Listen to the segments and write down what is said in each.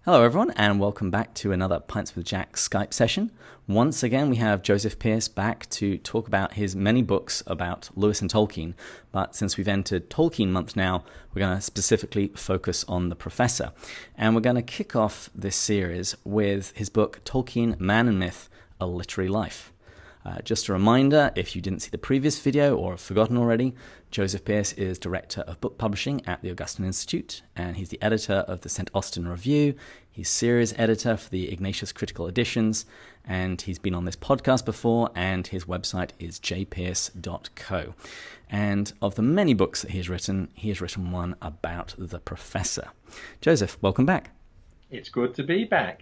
Hello everyone, and welcome back to another Pints with Jack Skype session. Once again, we have Joseph Pearce back to talk about his many books about Lewis and Tolkien. But since we've entered Tolkien Month now, we're going to specifically focus on the Professor. And we're going to kick off this series with his book, Tolkien, Man and Myth, A Literary Life. Just a reminder, if you didn't see the previous video or have forgotten already, Joseph Pearce is Director of Book Publishing at the Augustine Institute, and he's the editor of the St. Austin Review. He's series editor for the Ignatius Critical Editions, and he's been on this podcast before, and his website is jpearce.co. And of the many books that he has written one about the Professor. Joseph, welcome back. It's good to be back.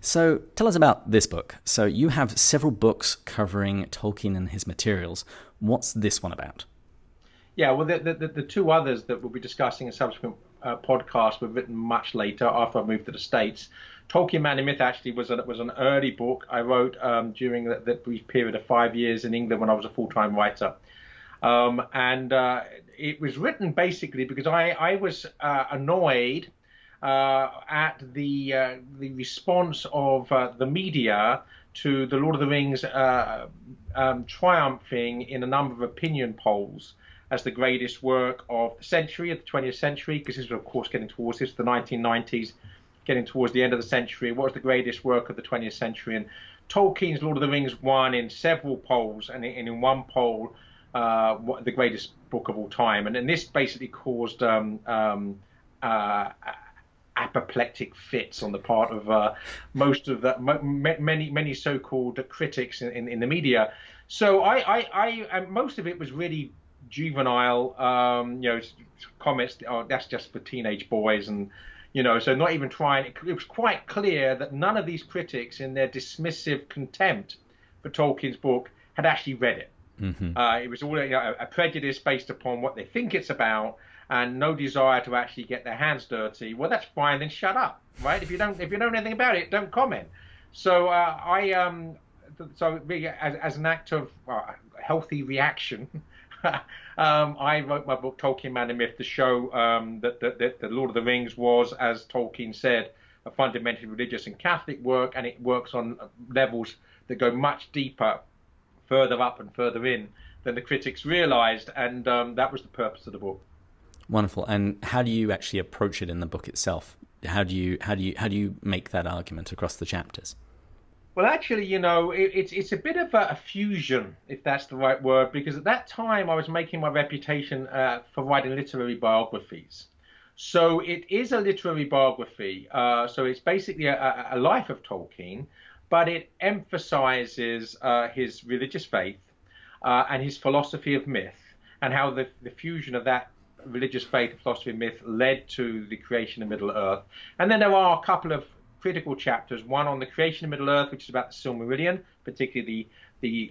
So tell us about this book. So you have several books covering Tolkien and his materials. What's this one about? Yeah, well, the two others that we'll be discussing in subsequent podcasts were written much later after I moved to the States. Tolkien, Man and Myth actually was an early book I wrote during that brief period of 5 years in England when I was a full-time writer. It was written basically because I was annoyed at the response of the media to the Lord of the Rings triumphing in a number of opinion polls as the greatest work of the century, of the 20th century, because this was, of course, getting towards this, the 1990s, getting towards the end of the century. What was the greatest work of the 20th century? And Tolkien's Lord of the Rings won in several polls, and in one poll, the greatest book of all time. And this basically caused apoplectic fits on the part of most of the many so-called critics in the media. So I most of it was really juvenile, comments. Oh, that's just for teenage boys, and so not even trying. It was quite clear that none of these critics, in their dismissive contempt for Tolkien's book, had actually read it. Mm-hmm. It was all a prejudice based upon what they think it's about, and no desire to actually get their hands dirty. Well, that's fine. Then shut up, right? If you don't know anything about it, don't comment. So really, as an act of healthy reaction, I wrote my book Tolkien, Man and Myth to show that the Lord of the Rings was, as Tolkien said, a fundamentally religious and Catholic work, and it works on levels that go much deeper, further up and further in than the critics realized, and that was the purpose of the book. Wonderful. And how do you actually approach it in the book itself? How do you make that argument across the chapters? Well, actually, it's a bit of a fusion, if that's the right word, because at that time I was making my reputation for writing literary biographies. So it is a literary biography. So it's basically a life of Tolkien, but it emphasizes his religious faith and his philosophy of myth, and how the fusion of that religious faith and philosophy of myth led to the creation of Middle-earth. And then there are a couple of critical chapters, one on the creation of Middle-earth, which is about the Silmarillion, particularly the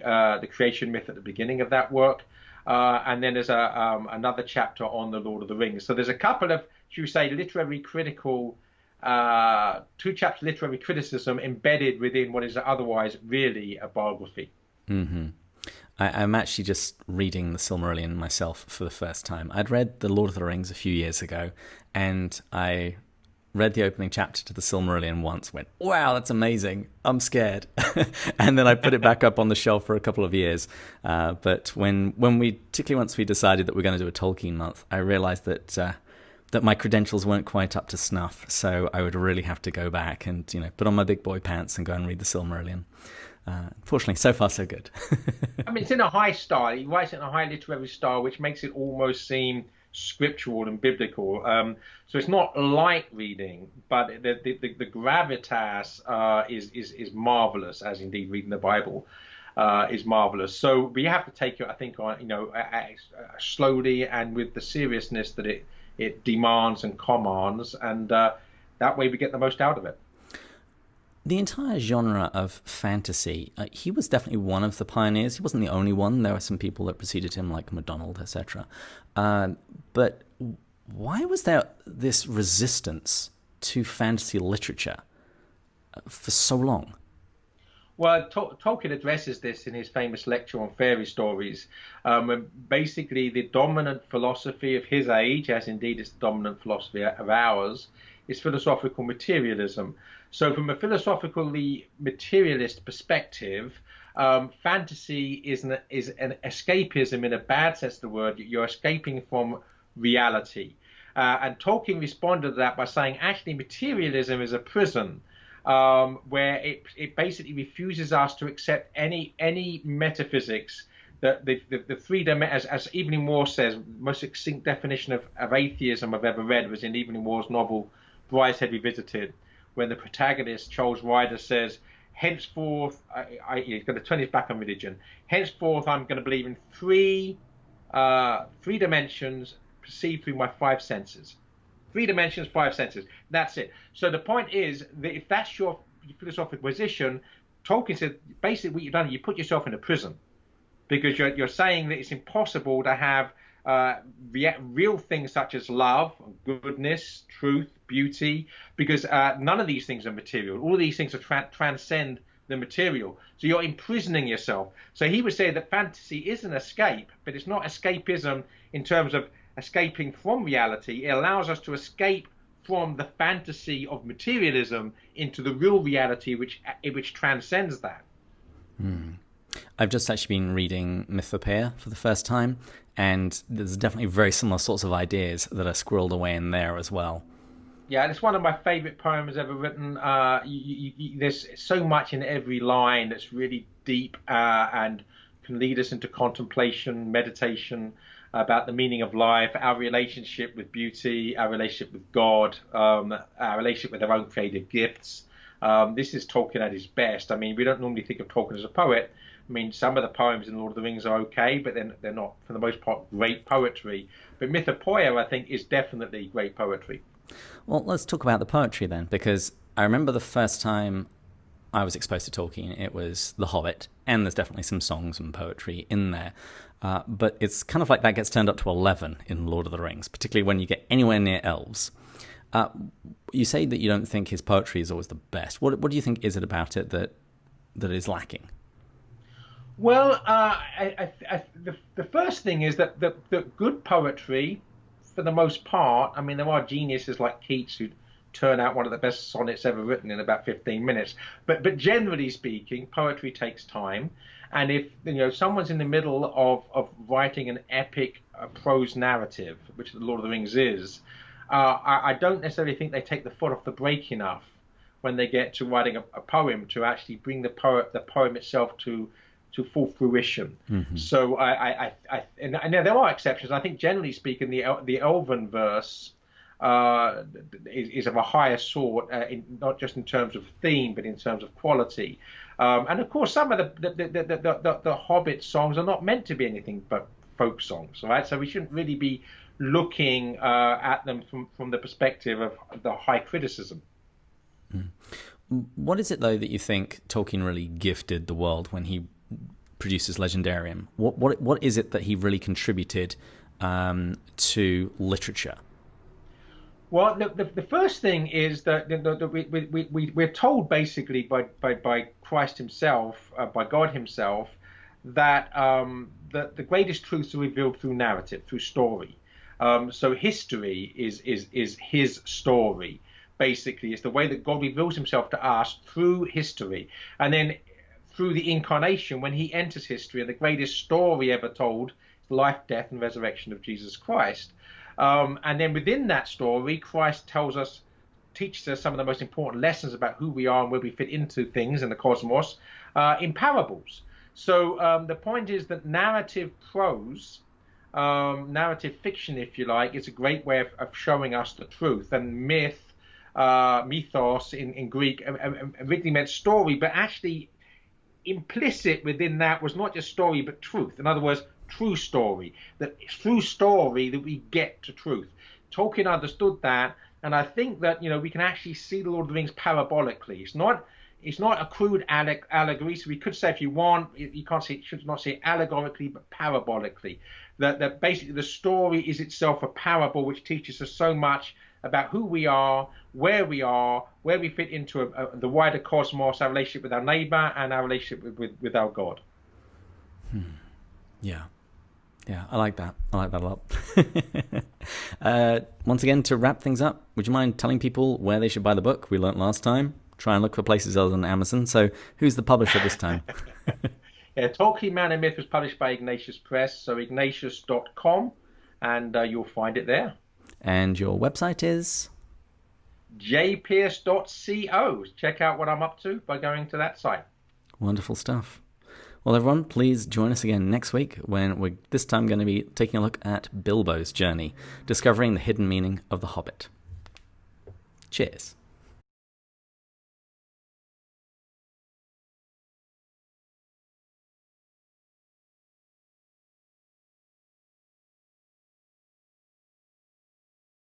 creation myth at the beginning of that work. And then there's another chapter on the Lord of the Rings. So there's a couple of, should we say, literary critical, 2 chapters literary criticism embedded within what is otherwise really a biography. Mm-hmm. I'm actually just reading the Silmarillion myself for the first time. I'd read The Lord of the Rings a few years ago, and I read the opening chapter to the Silmarillion once, went, wow, that's amazing, I'm scared. And then I put it back up on the shelf for a couple of years. But particularly once we decided that we're going to do a Tolkien month, I realized that my credentials weren't quite up to snuff. So I would really have to go back and, put on my big boy pants and go and read the Silmarillion. Fortunately, so far so good. I mean, it's in a high style. He writes it in a high literary style, which makes it almost seem scriptural and biblical. So it's not light reading, but the gravitas is marvelous, as indeed reading the Bible is marvelous. So we have to take it, I think, on slowly and with the seriousness that it demands and commands, and that way we get the most out of it. The entire genre of fantasy, he was definitely one of the pioneers. He wasn't the only one. There were some people that preceded him, like MacDonald, etc. But why was there this resistance to fantasy literature for so long? Well, Tolkien addresses this in his famous lecture on fairy stories. Basically, the dominant philosophy of his age, as indeed it's the dominant philosophy of ours, is philosophical materialism. So from a philosophically materialist perspective, fantasy is an escapism in a bad sense of the word. You're escaping from reality. And Tolkien responded to that by saying, actually, materialism is a prison where it basically refuses us to accept any metaphysics. The freedom, as Evelyn Waugh says, the most succinct definition of atheism I've ever read was in Evelyn Waugh's novel Brideshead Revisited, when the protagonist, Charles Ryder, says, henceforth, he's going to turn his back on religion. Henceforth, I'm going to believe in three dimensions perceived through my five senses. 3 dimensions, 5 senses. That's it. So the point is that if that's your philosophical position, Tolkien said basically what you've done, you put yourself in a prison, because you're saying that it's impossible to have real things such as love, goodness, truth, beauty, because none of these things are material. All of these things are transcend the material. So you're imprisoning yourself. So he would say that fantasy is an escape, but it's not escapism in terms of escaping from reality. It allows us to escape from the fantasy of materialism into the real reality which transcends that. I've just actually been reading Mythopoeia for the first time, and there's definitely very similar sorts of ideas that are squirreled away in there as well. Yeah, it's one of my favorite poems ever written. There's so much in every line that's really deep and can lead us into contemplation, meditation about the meaning of life, our relationship with beauty, our relationship with God, our relationship with our own creative gifts. This is Tolkien at his best. I mean, we don't normally think of Tolkien as a poet. I mean, some of the poems in Lord of the Rings are okay, but they're not, for the most part, great poetry. But Mythopoeia, I think, is definitely great poetry. Well, let's talk about the poetry then, because I remember the first time I was exposed to Tolkien, it was The Hobbit, and there's definitely some songs and poetry in there. But it's kind of like that gets turned up to 11 in Lord of the Rings, particularly when you get anywhere near elves. You say that you don't think his poetry is always the best. What do you think is it about it that is lacking? Well, the first thing is that the good poetry, for the most part, I mean, there are geniuses like Keats who turn out one of the best sonnets ever written in about 15 minutes. But generally speaking, poetry takes time. And if someone's in the middle of writing an epic prose narrative, which the Lord of the Rings is, I don't necessarily think they take the foot off the brake enough when they get to writing a poem to actually bring the poem itself to full fruition. Mm-hmm. So and there are exceptions. I think generally speaking, the Elven verse is of a higher sort, not just in terms of theme, but in terms of quality. And of course, some of the Hobbit songs are not meant to be anything but folk songs, right? So we shouldn't really be looking at them from the perspective of the high criticism. What is it, though, that you think Tolkien really gifted the world when he produces Legendarium? What is it that he really contributed to literature? Well, the first thing is that we're told basically by Christ himself, by God himself, that the greatest truths are revealed through narrative, through story. So history is his story. Basically, it's the way that God reveals himself to us through history. And then through the incarnation, when he enters history, and the greatest story ever told is the life, death, and resurrection of Jesus Christ. And then within that story, Christ teaches us some of the most important lessons about who we are and where we fit into things in the cosmos in parables. So the point is that narrative prose, narrative fiction, if you like, is a great way of showing us the truth. And mythos in Greek originally meant story, but actually implicit within that was not just story, but truth. In other words, true story. That it's through story that we get to truth. Tolkien understood that, and I think that we can actually see the Lord of the Rings parabolically. It's not a crude allegory. So we could say, if you want, you should not say it allegorically, but parabolically. That basically the story is itself a parable which teaches us so much about who we are, where we fit into the wider cosmos, our relationship with our neighbor, and our relationship with our God. Yeah. Yeah, I like that. I like that a lot. Once again, to wrap things up, would you mind telling people where they should buy the book? We learnt last time. Try and look for places other than Amazon. So who's the publisher this time? Yeah, Tolkien Man and Myth was published by Ignatius Press, so ignatius.com, and you'll find it there. And your website is? jpearce.co. Check out what I'm up to by going to that site. Wonderful stuff. Well, everyone, please join us again next week when we're this time going to be taking a look at Bilbo's journey, discovering the hidden meaning of The Hobbit. Cheers.